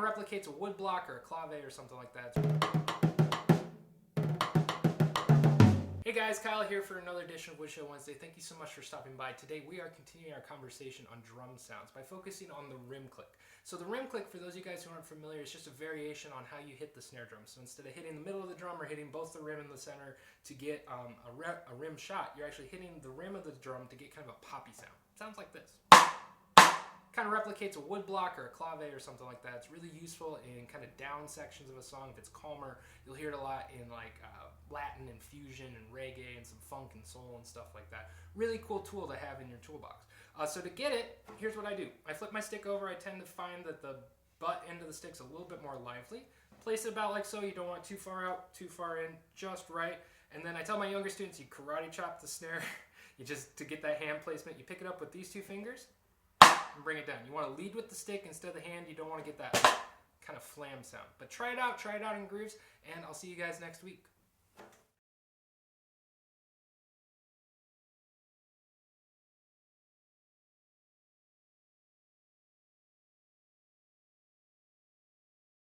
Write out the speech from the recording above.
of replicates a wood block or a clave or something like that. Hey guys, Kyle here for another edition of Woodshed Wednesday. Thank you so much for stopping by. Today we are continuing our conversation on drum sounds by focusing on the rim click. So the rim click, for those of you guys who aren't familiar, is just a variation on how you hit the snare drum. So instead of hitting the middle of the drum or hitting both the rim and the center to get a rim shot, you're actually hitting the rim of the drum to get kind of a poppy sound. Sounds like this. Kind of replicates a wood block or a clave or something like that. It's really useful in kind of down sections of a song. If it's calmer, you'll hear it a lot in like Latin and fusion and reggae and some funk and soul and stuff like that. Really cool tool to have in your toolbox. So to get it, here's what I do. I flip my stick over. I tend to find that the butt end of the stick's a little bit more lively. Place it about like so. You don't want too far out, too far in, just right. And then I tell my younger students, you karate chop the snare. You just, to get that hand placement, you pick it up with these two fingers and bring it down. You want to lead with the stick instead of the hand. You don't want to get that kind of flam sound. But try it out in grooves, and I'll see you guys next week.